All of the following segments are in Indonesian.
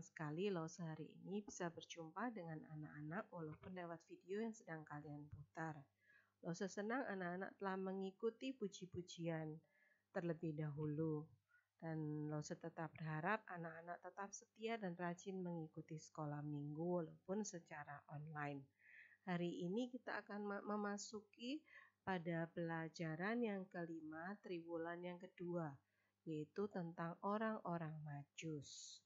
senang sekali loh sehari ini bisa berjumpa dengan anak-anak walaupun lewat video yang sedang kalian putar. Losa senang anak-anak telah mengikuti puji-pujian terlebih dahulu. Dan Losa tetap berharap anak-anak tetap setia dan rajin mengikuti sekolah minggu walaupun secara online. Hari ini kita akan memasuki pada pelajaran yang kelima triwulan yang kedua, yaitu tentang orang-orang Majus.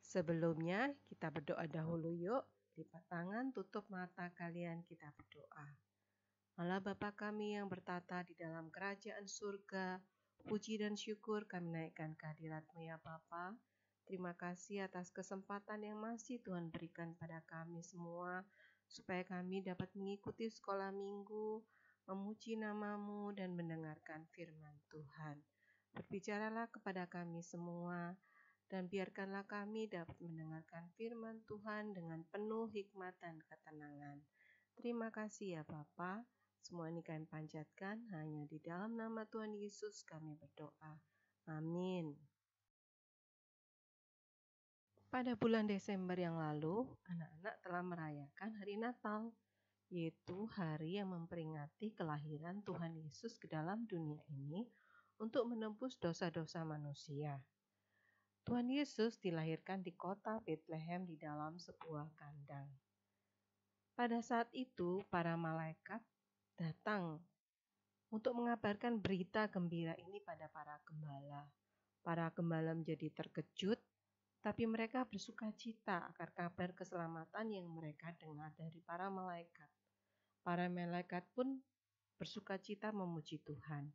Sebelumnya kita berdoa dahulu yuk. Lipat tangan, tutup mata kalian, kita berdoa. Allah Bapa kami yang bertata di dalam kerajaan surga, puji dan syukur kami naikkan kehadirat-Mu ya Bapa. Terima kasih atas kesempatan yang masih Tuhan berikan pada kami semua, supaya kami dapat mengikuti sekolah minggu, memuji nama-Mu dan mendengarkan firman Tuhan. Berbicaralah kepada kami semua, dan biarkanlah kami dapat mendengarkan firman Tuhan dengan penuh hikmat dan ketenangan. Terima kasih ya Bapa. Semua ini kami panjatkan hanya di dalam nama Tuhan Yesus kami berdoa. Amin. Pada bulan Desember yang lalu, anak-anak telah merayakan hari Natal, yaitu hari yang memperingati kelahiran Tuhan Yesus ke dalam dunia ini untuk menebus dosa-dosa manusia. Tuhan Yesus dilahirkan di kota Bethlehem di dalam sebuah kandang. Pada saat itu, para malaikat datang untuk mengabarkan berita gembira ini pada para gembala. Para gembala menjadi terkejut, tapi mereka bersuka cita akan kabar keselamatan yang mereka dengar dari para malaikat. Para malaikat pun bersuka cita memuji Tuhan.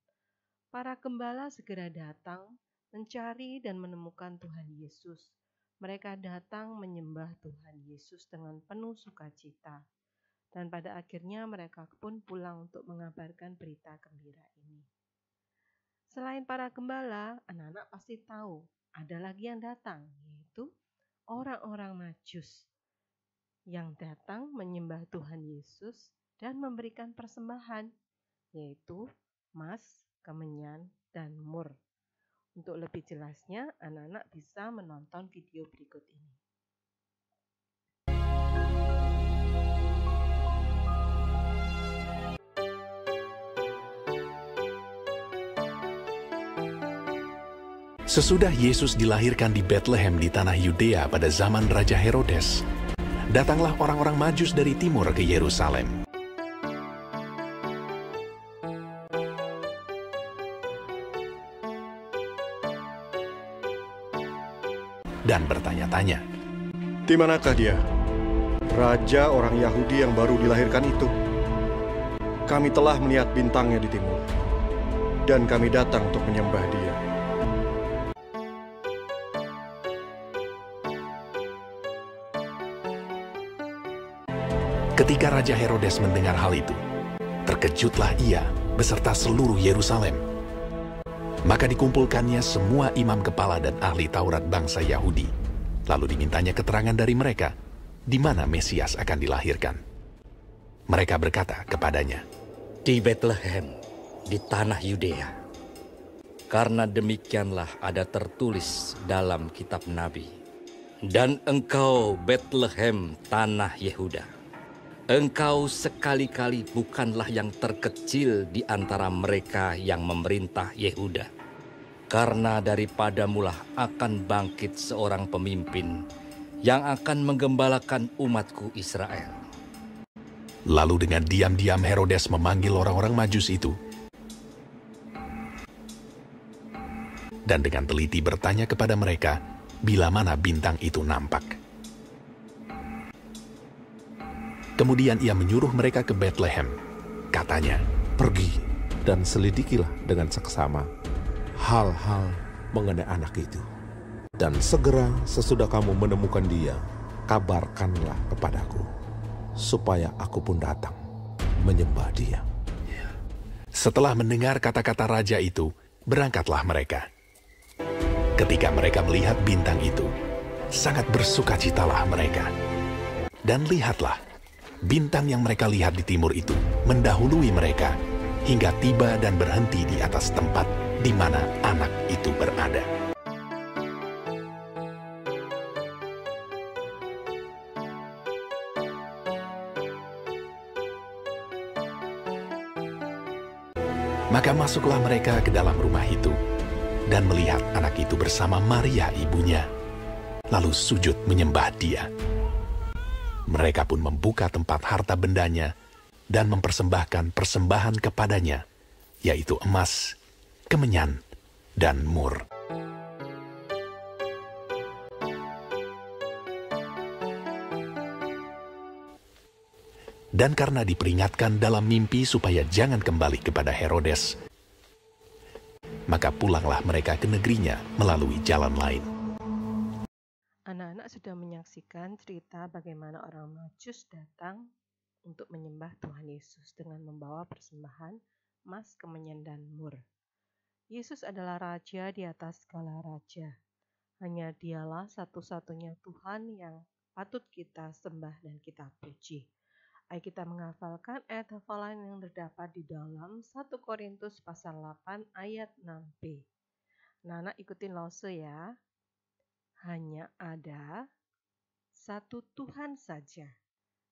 Para gembala segera datang mencari dan menemukan Tuhan Yesus. Mereka datang menyembah Tuhan Yesus dengan penuh sukacita. Dan pada akhirnya mereka pun pulang untuk mengabarkan berita gembira ini. Selain para gembala, anak-anak pasti tahu ada lagi yang datang, yaitu orang-orang Majus yang datang menyembah Tuhan Yesus dan memberikan persembahan, yaitu emas, kemenyan, dan mur. Untuk lebih jelasnya, anak-anak bisa menonton video berikut ini. Sesudah Yesus dilahirkan di Bethlehem di tanah Yudea pada zaman Raja Herodes, datanglah orang-orang Majus dari timur ke Yerusalem. Dan bertanya-tanya, "Di manakah dia? Raja orang Yahudi yang baru dilahirkan itu. Kami telah melihat bintangnya di timur, dan kami datang untuk menyembah dia." Ketika Raja Herodes mendengar hal itu, terkejutlah ia beserta seluruh Yerusalem. Maka dikumpulkannya semua imam kepala dan ahli Taurat bangsa Yahudi. Lalu dimintanya keterangan dari mereka, di mana Mesias akan dilahirkan. Mereka berkata kepadanya, "Di Bethlehem, di tanah Yudea. Karena demikianlah ada tertulis dalam kitab Nabi. Dan engkau Bethlehem, tanah Yehuda. Engkau sekali-kali bukanlah yang terkecil di antara mereka yang memerintah Yehuda. Karena daripadamulah akan bangkit seorang pemimpin yang akan menggembalakan umatku Israel." Lalu dengan diam-diam Herodes memanggil orang-orang Majus itu, dan dengan teliti bertanya kepada mereka bila mana bintang itu nampak. Kemudian ia menyuruh mereka ke Bethlehem. Katanya, "Pergi dan selidikilah dengan seksama hal-hal mengenai anak itu. Dan segera sesudah kamu menemukan dia, kabarkanlah kepadaku, supaya aku pun datang menyembah dia." Setelah mendengar kata-kata raja itu, berangkatlah mereka. Ketika mereka melihat bintang itu, sangat bersukacitalah mereka. Dan lihatlah, bintang yang mereka lihat di timur itu mendahului mereka hingga tiba dan berhenti di atas tempat di mana anak itu berada. Maka masuklah mereka ke dalam rumah itu, dan melihat anak itu bersama Maria ibunya, lalu sujud menyembah dia. Mereka pun membuka tempat harta bendanya, dan mempersembahkan persembahan kepadanya, yaitu emas, kemenyan, dan mur. Dan karena diperingatkan dalam mimpi supaya jangan kembali kepada Herodes, maka pulanglah mereka ke negerinya melalui jalan lain. Anak-anak sudah menyaksikan cerita bagaimana orang Majus datang untuk menyembah Tuhan Yesus dengan membawa persembahan emas, kemenyan, dan mur. Yesus adalah Raja di atas segala raja. Hanya Dialah satu-satunya Tuhan yang patut kita sembah dan kita puji. Ayo kita menghafalkan ayat hafalan yang terdapat di dalam 1 Korintus pasal 8 ayat 6b. Anak-anak ikutin lause ya. Hanya ada satu Tuhan saja,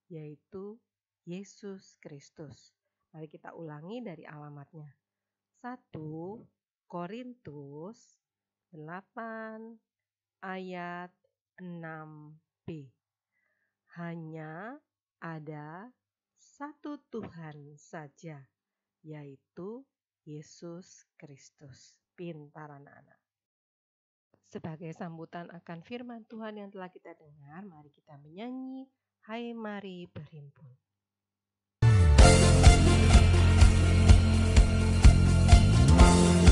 yaitu Yesus Kristus. Mari kita ulangi dari alamatnya. 1 Korintus 8 ayat 6b. Hanya ada satu Tuhan saja, yaitu Yesus Kristus. Pintar anak-anak. Sebagai sambutan akan firman Tuhan yang telah kita dengar, mari kita menyanyi, Hai Mari Berhimpun. Semua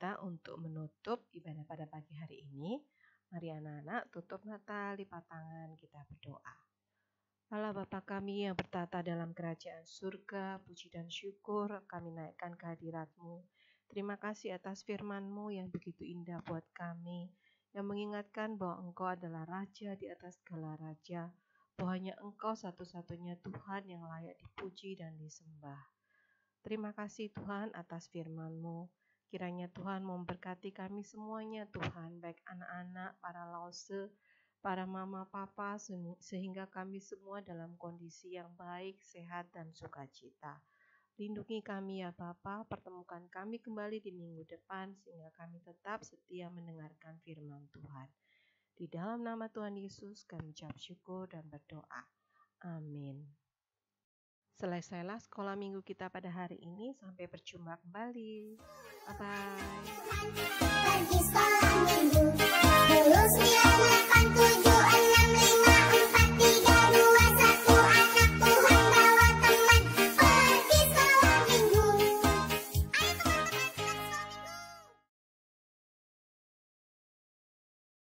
kita untuk menutup ibadah pada pagi hari ini. Mari anak-anak tutup mata, lipat tangan, kita berdoa. Allah Bapa kami yang bertata dalam kerajaan surga, puji dan syukur kami naikkan kehadirat-Mu. Terima kasih atas firman-Mu yang begitu indah buat kami, yang mengingatkan bahwa Engkau adalah Raja di atas segala raja, bahwa hanya Engkau satu-satunya Tuhan yang layak dipuji dan disembah. Terima kasih Tuhan atas firman-Mu. Kiranya Tuhan memberkati kami semuanya Tuhan, baik anak-anak, para lause, para mama papa, sehingga kami semua dalam kondisi yang baik, sehat, dan sukacita. Lindungi kami ya Bapa, pertemukan kami kembali di minggu depan, sehingga kami tetap setia mendengarkan firman Tuhan. Di dalam nama Tuhan Yesus kami ucap syukur dan berdoa. Amin. Selesailah sekolah minggu kita pada hari ini. Sampai berjumpa kembali. Bye-bye.